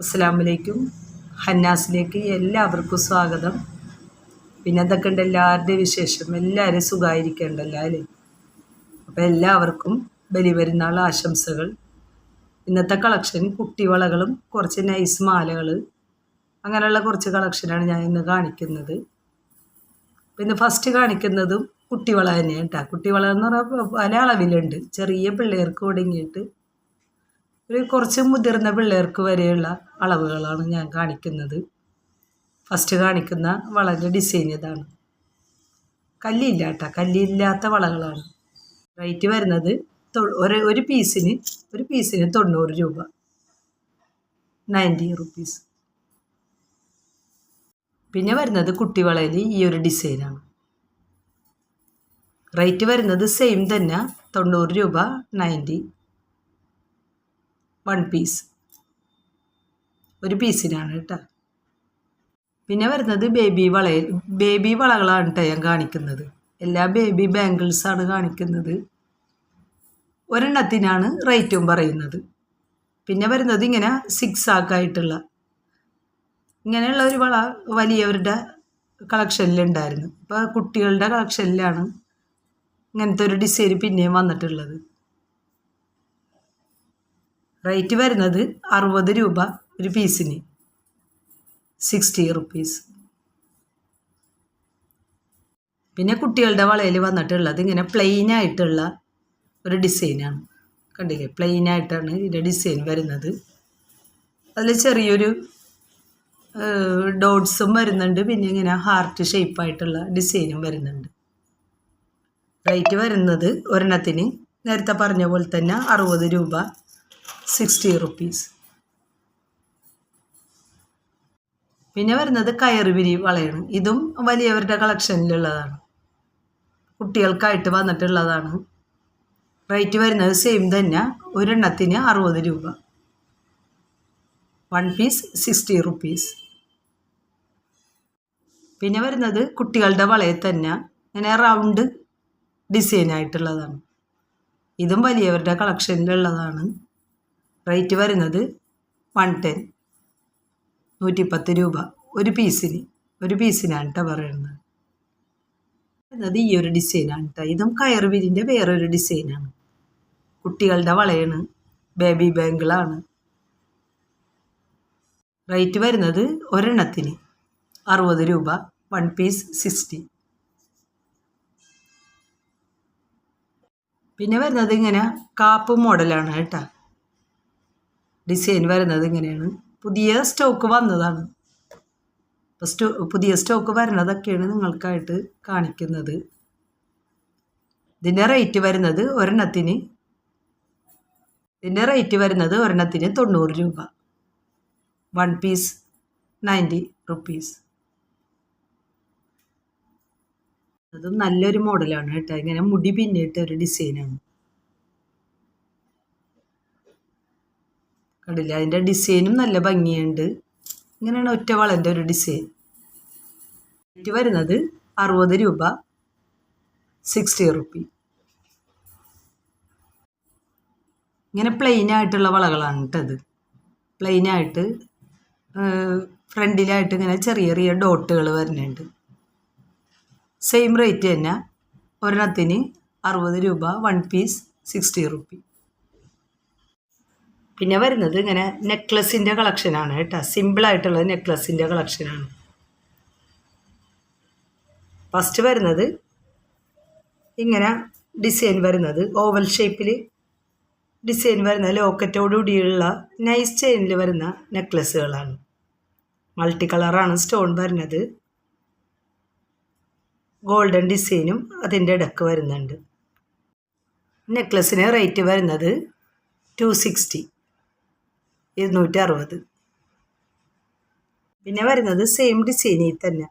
അസ്സലാമലൈക്കും. ഹന്നാസിലേക്ക് എല്ലാവർക്കും സ്വാഗതം. പിന്നെ എന്തൊക്കെ ഉണ്ട് എല്ലാവരുടെയും വിശേഷം? എല്ലാവരും സുഖമായിരിക്കേണ്ടല്ലോ അല്ലേ? അപ്പോൾ എല്ലാവർക്കും ബലിപെരുന്നാൾ ആശംസകൾ. ഇന്നത്തെ കളക്ഷൻ കുട്ടിവളകളും കുറച്ച് നൈസ് മാലകൾ, അങ്ങനെയുള്ള കുറച്ച് കളക്ഷനാണ് ഞാൻ ഇന്ന് കാണിക്കുന്നത്. പിന്നെ ഫസ്റ്റ് കാണിക്കുന്നതും കുട്ടിവള തന്നെയാണ് കേട്ടോ. കുട്ടിവള എന്ന് പറഞ്ഞാൽ പല അളവിലുണ്ട്. ചെറിയ പിള്ളേർക്ക് തുടങ്ങിയിട്ട് ഒരു കുറച്ച് മുതിർന്ന പിള്ളേർക്ക് വരെയുള്ള അളവുകളാണ് ഞാൻ കാണിക്കുന്നത്. ഫസ്റ്റ് കാണിക്കുന്ന വളൻ്റെ ഡിസൈൻ ഇതാണ്. കല്ലില്ല കേട്ടോ, കല്ലില്ലാത്ത വളകളാണ്. റേറ്റ് വരുന്നത് ഒരു പീസിന് 90 രൂപ, 90 റുപ്പീസ്. പിന്നെ വരുന്നത് കുട്ടിവളയിൽ ഈ ഒരു ഡിസൈനാണ്. റേറ്റ് വരുന്നത് സെയിം തന്നെ, 90 രൂപ, 90, 1 പീസ്, ഒരു പീസിനാണ് കേട്ടോ. പിന്നെ വരുന്നത് ബേബി വളകളാണ് കേട്ടോ ഞാൻ കാണിക്കുന്നത്. എല്ലാ ബേബി ബാംഗിൾസാണ് കാണിക്കുന്നത്. ഒരെണ്ണത്തിനാണ് റേറ്റും പറയുന്നത്. പിന്നെ വരുന്നത് ഇങ്ങനെ 6 ആക്കായിട്ടുള്ള ഇങ്ങനെയുള്ള ഒരു വള വലിയവരുടെ കളക്ഷനിലുണ്ടായിരുന്നു. ഇപ്പോൾ കുട്ടികളുടെ കളക്ഷനിലാണ് ഇങ്ങനത്തെ ഒരു ഡിസൈൻ പിന്നെയും വന്നിട്ടുള്ളത്. റേറ്റ് വരുന്നത് 60 രൂപ ഒരു പീസിന്, 60 റുപ്പീസ്. പിന്നെ കുട്ടികളുടെ വളയിൽ വന്നിട്ടുള്ളത് ഇങ്ങനെ പ്ലെയിൻ ആയിട്ടുള്ള ഒരു ഡിസൈനാണ്. കണ്ടില്ലേ, പ്ലെയിൻ ആയിട്ടാണ് ഇതിൻ്റെ ഡിസൈൻ വരുന്നത്. അതിൽ ചെറിയൊരു ഡോട്ട്സും വരുന്നുണ്ട്. പിന്നെ ഇങ്ങനെ ഹാർട്ട് ഷേപ്പായിട്ടുള്ള ഡിസൈനും വരുന്നുണ്ട്. റേറ്റ് വരുന്നത് ഒരെണ്ണത്തിന് നേരത്തെ പറഞ്ഞ പോലെ തന്നെ 60 രൂപ, 60 റുപ്പീസ്. പിന്നെ വരുന്നത് കയറുവിരി വളയാണ്. ഇതും വലിയവരുടെ കളക്ഷനിലുള്ളതാണ്, കുട്ടികൾക്കായിട്ട് വന്നിട്ടുള്ളതാണ്. റേറ്റ് വരുന്നത് സെയിം തന്നെ, ഒരെണ്ണത്തിന് 60 രൂപ, 1 പീസ് 60 റുപ്പീസ്. പിന്നെ വരുന്നത് കുട്ടികളുടെ വളയിൽ തന്നെ ഇങ്ങനെ റൗണ്ട് ഡിസൈനായിട്ടുള്ളതാണ്. ഇതും വലിയവരുടെ കളക്ഷനിലുള്ളതാണ്. റേറ്റ് വരുന്നത് 110, 110 രൂപ ഒരു പീസിനാണ് കേട്ടോ പറയുന്നത്. വരുന്നത് ഈ ഒരു ഡിസൈനാണ് കേട്ടോ. ഇതും കയറുവിരിൻ്റെ വേറൊരു ഡിസൈനാണ്. കുട്ടികളുടെ വളയാണ്, ബേബി ബാങ്കിളാണ്. റേറ്റ് വരുന്നത് ഒരെണ്ണത്തിന് 60 രൂപ, 1 പീസ് 60. പിന്നെ വരുന്നത് ഇങ്ങനെ കാപ്പ് മോഡലാണ് കേട്ടോ. ഡിസൈൻ വരുന്നത് ഇങ്ങനെയാണ്. പുതിയ സ്റ്റോക്ക് വന്നതാണ്. അപ്പോൾ പുതിയ സ്റ്റോക്ക് വരുന്നതൊക്കെയാണ് നിങ്ങൾക്കായിട്ട് കാണിക്കുന്നത്. ഇതിൻ്റെ റേറ്റ് വരുന്നത് ഒരെണ്ണത്തിന് 90 രൂപ, 1 പീസ് 90 റുപ്പീസ്. അതും നല്ലൊരു മോഡലാണ് കേട്ടോ. ഇങ്ങനെ മുടി പിന്നിട്ട ഒരു ഡിസൈനാണ്. കണ്ടില്ല, അതിൻ്റെ ഡിസൈനും നല്ല ഭംഗിയുണ്ട്. ഇങ്ങനെയാണ് ഒറ്റ വളൻ്റെ ഒരു ഡിസൈൻ. റേറ്റ് വരുന്നത് 60 രൂപ, 60 റുപ്പി. ഇങ്ങനെ പ്ലെയിൻ ആയിട്ടുള്ള വളകളാണ് കേട്ടത്. പ്ലെയിനായിട്ട് ഫ്രണ്ടിലായിട്ട് ഇങ്ങനെ ചെറിയ ചെറിയ ഡോട്ടുകൾ വരുന്നുണ്ട്. സെയിം റേറ്റ് തന്നെ, ഒരെണ്ണത്തിന് 60 രൂപ, 1 പീസ് 60 റുപ്പി. പിന്നെ വരുന്നത് ഇങ്ങനെ നെക്ലസിൻ്റെ കളക്ഷനാണ് കേട്ടോ. സിമ്പിളായിട്ടുള്ള നെക്ലസിൻ്റെ കളക്ഷനാണ്. ഫസ്റ്റ് വരുന്നത് ഇങ്ങനെ ഡിസൈൻ വരുന്നത് ഓവൽ ഷേപ്പിൽ ഡിസൈൻ വരുന്ന ലോക്കറ്റോടുകൂടിയുള്ള നൈസ് ചെയിനിൽ വരുന്ന നെക്ലസ്സുകളാണ്. മൾട്ടി കളറാണ് സ്റ്റോൺ വരുന്നത്. ഗോൾഡൻ ഡിസൈനും അതിൻ്റെ ഇടക്ക് വരുന്നുണ്ട്. നെക്ലസിന് റേറ്റ് വരുന്നത് 260, 260. പിന്നെ വരുന്നത് സെയിം ഡിസൈനിൽ തന്നെ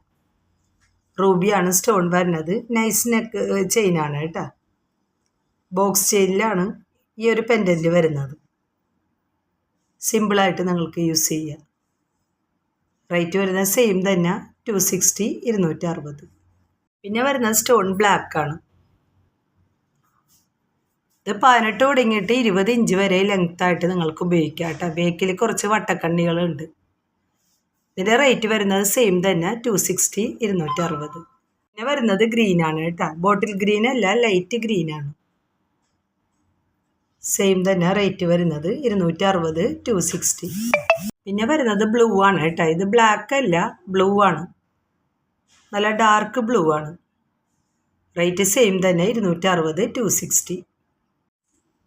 റൂബിയാണ് സ്റ്റോൺ വരുന്നത്. നൈസ് നെക്ക് ചെയിനാണ് കേട്ടോ. ബോക്സ് ചെയിനിലാണ് ഈ ഒരു പെൻഡൻറ്റ് വരുന്നത്. സിമ്പിളായിട്ട് നിങ്ങൾക്ക് യൂസ് ചെയ്യാം. റേറ്റ് വരുന്നത് സെയിം തന്നെ, 260, 260. പിന്നെ വരുന്നത് സ്റ്റോൺ ബ്ലാക്കാണ്. ഇത് ഇത് 18 തുടങ്ങിയിട്ട് 20 ഇഞ്ച് വരെ ലെങ്ത്തായിട്ട് നിങ്ങൾക്ക് ഉപയോഗിക്കാം കേട്ടോ. ബേക്കിൽ കുറച്ച് വട്ടക്കണ്ണികളുണ്ട്. ഇതിൻ്റെ റേറ്റ് വരുന്നത് സെയിം തന്നെ 260 260. പിന്നെ വരുന്നത് ഗ്രീനാണ് കേട്ടോ. ബോട്ടിൽ ഗ്രീൻ അല്ല, ലൈറ്റ് ഗ്രീനാണ്. സെയിം തന്നെ റേറ്റ് വരുന്നത് 260 260. പിന്നെ വരുന്നത് ബ്ലൂ ആണ് കേട്ടോ. ഇത് ബ്ലാക്ക് അല്ല, ബ്ലൂ ആണ്, നല്ല ഡാർക്ക് ബ്ലൂ ആണ്. റേറ്റ് സെയിം തന്നെ 260 260.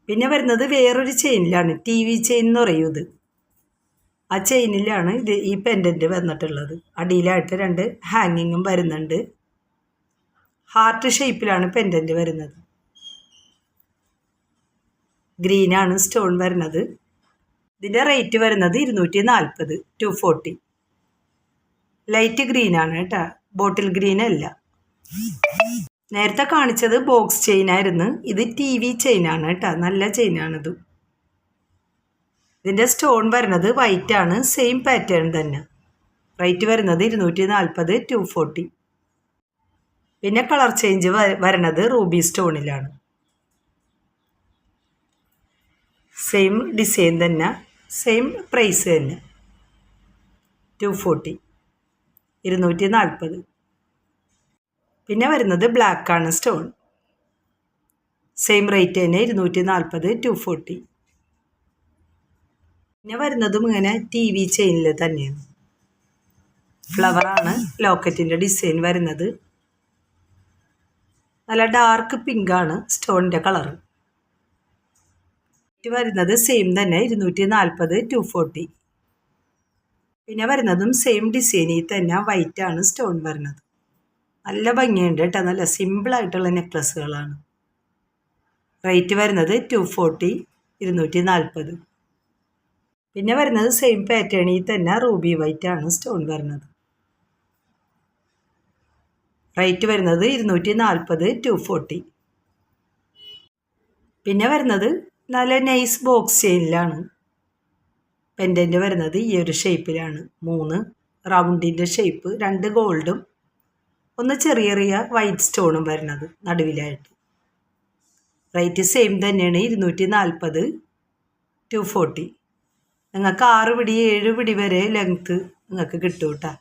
പിന്നെ വരുന്നത് വേറൊരു ചെയിനിലാണ്, TV ചെയിൻ എന്ന് പറയും ഇത്. ആ ചെയിനിലാണ് ഈ പെൻഡൻറ്റ് വന്നിട്ടുള്ളത്. അടിയിലായിട്ട് 2 ഹാങ്ങിങ്ങും വരുന്നുണ്ട്. ഹാർട്ട് ഷേപ്പിലാണ് പെൻഡൻറ്റ് വരുന്നത്. ഗ്രീനാണ് സ്റ്റോൺ വരുന്നത്. ഇതിൻ്റെ റേറ്റ് വരുന്നത് 240 240. ലൈറ്റ് ഗ്രീനാണ് കേട്ടോ, ബോട്ടിൽ ഗ്രീൻ അല്ല. നേരത്തെ കാണിച്ചത് ബോക്സ് ചെയിനായിരുന്നു. ഇത് TV ചെയിനാണ് കേട്ടോ, നല്ല ചെയിനാണിത്. ഇതിൻ്റെ സ്റ്റോൺ വരുന്നത് വൈറ്റ് ആണ്, സെയിം പാറ്റേൺ തന്നെ. റേറ്റ് വരുന്നത് 240 240. പിന്നെ കളർ ചേഞ്ച് വരണത് റൂബി സ്റ്റോണിലാണ്. സെയിം ഡിസൈൻ തന്നെ, സെയിം പ്രൈസ് തന്നെ, 240 240. പിന്നെ വരുന്നത് ബ്ലാക്കാണ് സ്റ്റോൺ. സെയിം റേറ്റ് തന്നെ 240 240. പിന്നെ വരുന്നതും ഇങ്ങനെ TV ചെയിനിൽ തന്നെയാണ്. ഫ്ലവറാണ് ലോക്കറ്റിൻ്റെ ഡിസൈൻ വരുന്നത്. നല്ല ഡാർക്ക് പിങ്കാണ് സ്റ്റോണിൻ്റെ കളറ്. വരുന്നത് സെയിം തന്നെ 240 240. പിന്നെ വരുന്നതും സെയിം ഡിസൈനിൽ തന്നെ വൈറ്റാണ് സ്റ്റോൺ വരുന്നത്. നല്ല ഭംഗിയുണ്ട് കേട്ടോ, നല്ല സിമ്പിളായിട്ടുള്ള നെക്ലസ്സുകളാണ്. റേറ്റ് വരുന്നത് 240 240. പിന്നെ വരുന്നത് സെയിം പാറ്റേണിൽ തന്നെ റൂബി വൈറ്റ് ആണ് സ്റ്റോൺ വരുന്നത്. റേറ്റ് വരുന്നത് 240 240. പിന്നെ വരുന്നത് നല്ല നൈസ് ബോക്സ് ചെയിനിലാണ്. പെൻഡൻറ്റ് വരുന്നത് ഈ ഒരു ഷേപ്പിലാണ്. 3 റൗണ്ടിൻ്റെ ഷേപ്പ്, 2 ഗോൾഡും 1 ചെറിയ ചെറിയ വൈറ്റ് സ്റ്റോണും വരുന്നത് നടുവിലായിട്ട്. റേറ്റ് സെയിം തന്നെയാണ് 240 240. നിങ്ങൾക്ക് 6 പിടി 7 പിടി വരെ ലെങ്ത്ത് നിങ്ങൾക്ക് കിട്ടും കേട്ടോ.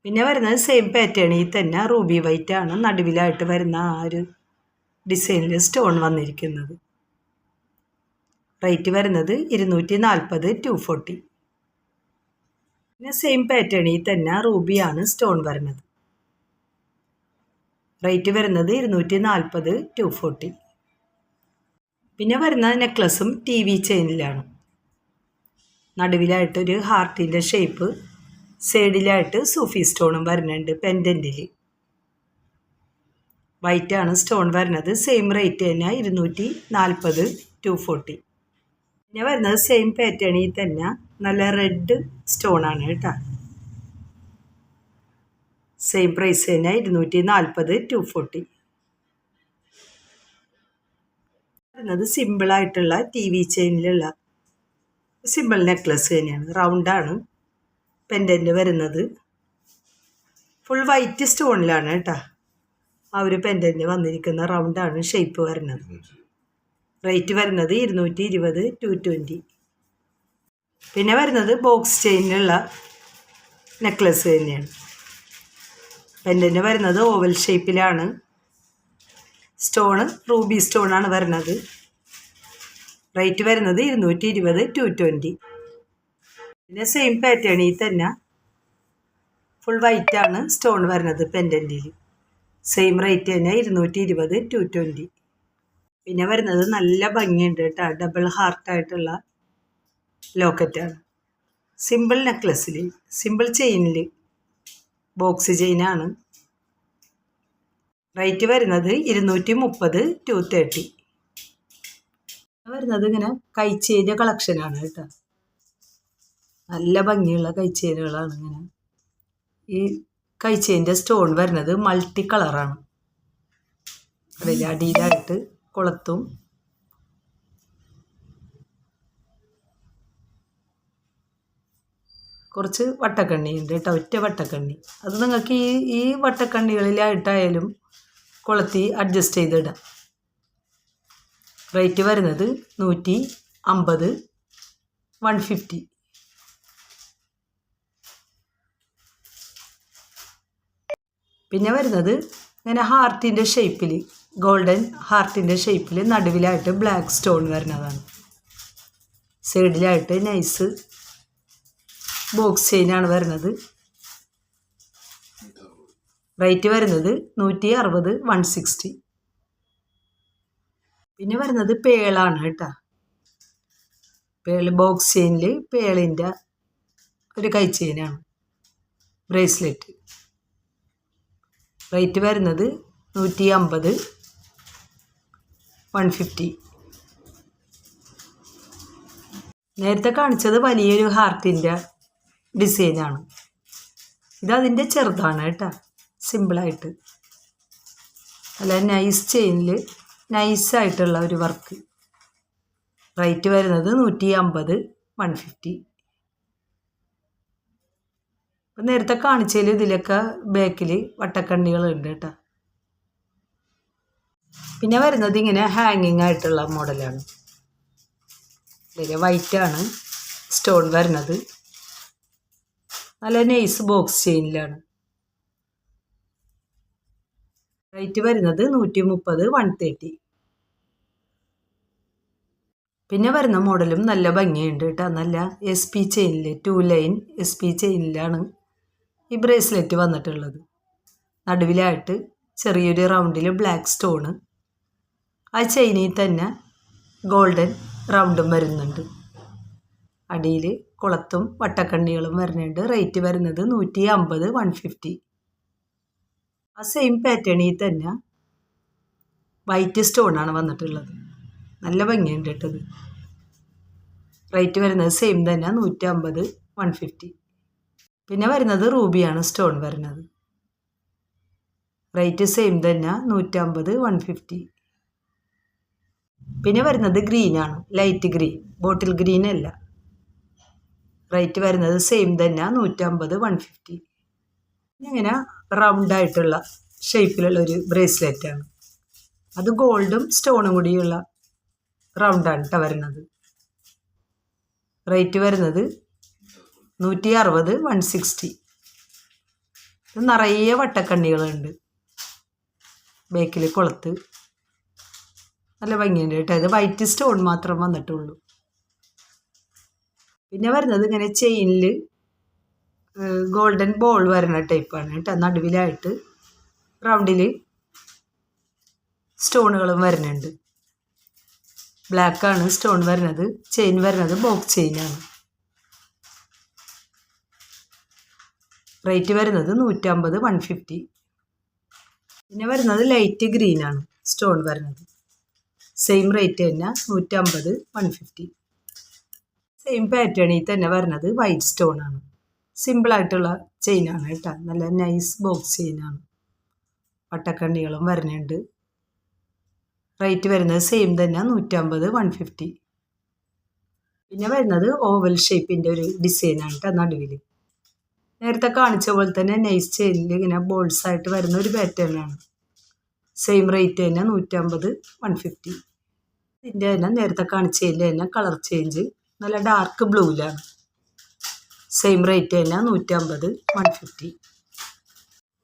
പിന്നെ വരുന്നത് സെയിം പാറ്റേണിൽ തന്നെ റൂബി വൈറ്റ് ആണ് നടുവിലായിട്ട് വരുന്ന ആ ഒരു ഡിസൈനിൽ സ്റ്റോൺ വന്നിരിക്കുന്നത്. റേറ്റ് വരുന്നത് 240 240. പിന്നെ സെയിം പാറ്റേണിൽ തന്നെ റൂബിയാണ് സ്റ്റോൺ വരുന്നത്. റേറ്റ് വരുന്നത് 240 240. പിന്നെ വരുന്ന നെക്ലസും TV ചെയിനിലാണ്. നടുവിലായിട്ടൊരു ഹാർട്ടിൻ്റെ ഷേപ്പ്, സൈഡിലായിട്ട് സൂഫി സ്റ്റോണും വരുന്നുണ്ട് പെൻഡൻറ്റിൽ. വൈറ്റാണ് സ്റ്റോൺ വരുന്നത്. സെയിം റേറ്റ് തന്നെ 240 240. പിന്നെ വരുന്നത് സെയിം പാറ്റേണിൽ തന്നെ നല്ല റെഡ് സ്റ്റോണാണ് കേട്ടോ. സെയിം പ്രൈസ് തന്നെ 240 240. വരുന്നത് സിമ്പിളായിട്ടുള്ള TV ചെയിനിലുള്ള സിമ്പിൾ നെക്ലസ് തന്നെയാണ്. റൗണ്ടാണ് പെൻഡൻറ്റ് വരുന്നത്. ഫുൾ വൈറ്റ് സ്റ്റോണിലാണ് കേട്ടോ ആ ഒരു പെൻഡൻറ്റ് വന്നിരിക്കുന്ന. റൗണ്ടാണ് ഷേപ്പ് വരുന്നത്. റേറ്റ് വരുന്നത് 220 220. പിന്നെ വരുന്നത് ബോക്സ് ചെയിനിലുള്ള നെക്ലസ് തന്നെയാണ്. പെൻഡൻറ്റ് വരുന്നത് ഓവൽ ഷേപ്പിലാണ്. സ്റ്റോണ് റൂബി സ്റ്റോണാണ് വരുന്നത്. റേറ്റ് വരുന്നത് 220 220. പിന്നെ സെയിം പാറ്റേണിൽ തന്നെ ഫുൾ വൈറ്റാണ് സ്റ്റോൺ വരുന്നത് പെൻഡൻറ്റിൽ. സെയിം റേറ്റ് തന്നെ 220 220. പിന്നെ വരുന്നത് നല്ല ഭംഗിയുണ്ട് കേട്ടോ, ഡബിൾ ഹാർട്ടായിട്ടുള്ള ലോക്കറ്റാണ്. സിമ്പിൾ നെക്ലസ്സിൽ, സിമ്പിൾ ചെയിനിൽ ബോക്സ് ചെയിനാണ്. റേറ്റ് വരുന്നത് 230 230. വരുന്നത് ഇങ്ങനെ കൈച്ചേൻ്റെ കളക്ഷനാണ് കേട്ടോ. നല്ല ഭംഗിയുള്ള കൈച്ചേനുകളാണ്. ഇങ്ങനെ ഈ കൈച്ചേൻ്റെ സ്റ്റോൺ വരുന്നത് മൾട്ടി കളറാണ്. അതിൽ അടിയിലായിട്ട് കുളത്തും കുറച്ച് വട്ടക്കണ്ണി ഉണ്ട് കേട്ടോ, ഒറ്റ വട്ടക്കണ്ണി. അത് നിങ്ങൾക്ക് ഈ വട്ടക്കണ്ണികളിലായിട്ടായാലും കൊളുത്തി അഡ്ജസ്റ്റ് ചെയ്തിടാം. റേറ്റ് വരുന്നത് 150 150. പിന്നെ വരുന്നത് ഇങ്ങനെ ഹാർട്ടിൻ്റെ ഷേപ്പിൽ, ഗോൾഡൻ ഹാർട്ടിൻ്റെ ഷേപ്പിൽ നടുവിലായിട്ട് ബ്ലാക്ക് സ്റ്റോൺ വരുന്നതാണ്. സൈഡിലായിട്ട് നൈസ് ബോക്സ് ചെയിനാണ് വരുന്നത്. റേറ്റ് വരുന്നത് 160 160. പിന്നെ വരുന്നത് പേളാണ് കേട്ടോ. പേള് ബോക്സ് ചെയിനിൽ പേളിൻ്റെ ഒരു കൈ ചെയിനാണ്, ബ്രേസ്ലെറ്റ്. റേറ്റ് വരുന്നത് 150 150. നേരത്തെ കാണിച്ചത് വലിയൊരു ഹാർട്ടിൻ്റെ ഡിസൈനാണ്. ഇതതിൻ്റെ ചെറുതാണ് കേട്ടോ, സിമ്പിളായിട്ട്. അല്ല നൈസ് ചെയിനിൽ നൈസായിട്ടുള്ള ഒരു വർക്ക്. റേറ്റ് വരുന്നത് 150 150. അപ്പം നേരത്തെ കാണിച്ചതിൽ ഇതിലൊക്കെ ബാക്കിൽ വട്ടക്കണ്ണികളുണ്ട് കേട്ടോ. പിന്നെ വരുന്നത് ഇങ്ങനെ ഹാങ്ങിങ് ആയിട്ടുള്ള മോഡലാണ്. ഇതിൽ വൈറ്റാണ് സ്റ്റോൺ വരുന്നത്. നല്ല നൈസ് ബോക്സ് ചെയിനിലാണ്. റേറ്റ് വരുന്നത് 130 130. പിന്നെ വരുന്ന മോഡലും നല്ല ഭംഗിയുണ്ട് കേട്ടോ. നല്ല SP ചെയിനിൽ 2 ലൈൻ SP ചെയിനിലാണ് ഈ ബ്രേസ്ലെറ്റ് വന്നിട്ടുള്ളത്. നടുവിലായിട്ട് ചെറിയൊരു റൗണ്ടിൽ ബ്ലാക്ക് സ്റ്റോണ്, ആ ചെയിനിൽ തന്നെ ഗോൾഡൻ റൗണ്ടും വരുന്നുണ്ട്. അടിയിൽ കുളത്തും വട്ടക്കണ്ണികളും വരുന്നുണ്ട്. റേറ്റ് വരുന്നത് 150 150. ആ സെയിം പാറ്റേണിൽ തന്നെ വൈറ്റ് സ്റ്റോണാണ് വന്നിട്ടുള്ളത്. നല്ല ഭംഗിയുണ്ട് കേട്ടത്. റേറ്റ് വരുന്നത് സെയിം തന്നെ 150 150. പിന്നെ വരുന്നത് റൂബിയാണ് സ്റ്റോൺ വരുന്നത്. റേറ്റ് സെയിം തന്നെ 150 150. പിന്നെ വരുന്നത് ഗ്രീനാണ്, ലൈറ്റ് ഗ്രീൻ, ബോട്ടിൽ ഗ്രീൻ അല്ല. റേറ്റ് വരുന്നത് സെയിം തന്നെ 150 150. ഇങ്ങനെ റൗണ്ടായിട്ടുള്ള ഷേപ്പിലുള്ളൊരു ബ്രേസ്ലെറ്റാണ്. അത് ഗോൾഡും സ്റ്റോണും കൂടിയുള്ള റൗണ്ടാണ് കേട്ടോ വരുന്നത്. റേറ്റ് വരുന്നത് 160 160. ഇത് നിറയെ വട്ടക്കണ്ണികളുണ്ട് ബേക്കിൽ കുളത്ത്. നല്ല ഭംഗിയുണ്ട് കേട്ടോ. ഇത് വൈറ്റ് സ്റ്റോൺ മാത്രം വന്നിട്ടുള്ളൂ. പിന്നെ വരുന്നത് ഇങ്ങനെ ചെയിനിൽ ഗോൾഡൻ ബോൾ വരുന്ന ടൈപ്പാണ് കേട്ടോ. നടുവിലായിട്ട് റൗണ്ടിൽ സ്റ്റോണുകളും വരുന്നുണ്ട്. ബ്ലാക്കാണ് സ്റ്റോൺ വരുന്നത്. ചെയിൻ വരുന്നത് ബോക്സ് ചെയിനാണ്. റേറ്റ് വരുന്നത് 150 150. പിന്നെ വരുന്നത് ലൈറ്റ് ഗ്രീനാണ് സ്റ്റോൺ വരുന്നത്. സെയിം റേറ്റ് തന്നെ 150 150. സെയിം പാറ്റേണിൽ തന്നെ വരുന്നത് വൈറ്റ് സ്റ്റോണാണ്. സിമ്പിളായിട്ടുള്ള ചെയിനാണ് കേട്ടോ. നല്ല നൈസ് ബോക്സ് ചെയിനാണ്. വട്ടക്കണ്ണികളും വരുന്നുണ്ട്. റേറ്റ് വരുന്നത് സെയിം തന്നെ 150 150. പിന്നെ വരുന്നത് ഓവൽ ഷേപ്പിൻ്റെ ഒരു ഡിസൈനാണ് കേട്ടോ നടുവിൽ. നേരത്തെ കാണിച്ച പോലെ തന്നെ നൈസ് ചെയിനിൽ ഇങ്ങനെ ബോൾസ് ആയിട്ട് വരുന്ന ഒരു പാറ്റേണാണ്. സെയിം റേറ്റ് തന്നെ 150 150. ഇതിൻ്റെ തന്നെ നേരത്തെ കാണിച്ചതിൻ്റെ തന്നെ കളർ ചേഞ്ച് നല്ല ഡാർക്ക് ബ്ലൂവിലാണ്. സെയിം റേറ്റ് തന്നെ 150 150.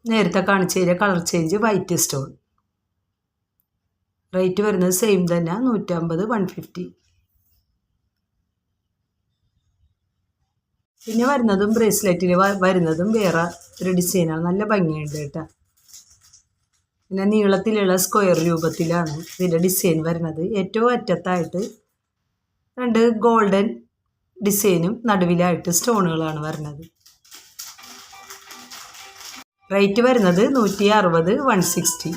നേരത്തെ കാണിച്ചതിൻ്റെ colour change white stone. Rate വരുന്നത് സെയിം തന്നെ 150 150. പിന്നെ വരുന്നതും ബ്രേസ്ലെറ്റിൽ വരുന്നതും വേറെ ഒരു ഡിസൈനാണ്. നല്ല ഭംഗിയുണ്ട് കേട്ടോ. പിന്നെ നീളത്തിലുള്ള സ്ക്വയർ രൂപത്തിലാണ് ഇതിൻ്റെ ഡിസൈൻ വരുന്നത്. ഏറ്റവും അറ്റത്തായിട്ട് 2 ഗോൾഡൻ ഡിസൈനും നടുവിലായിട്ട് സ്റ്റോണുകളാണ് വരുന്നത്. റേറ്റ് വരുന്നത് 160 160.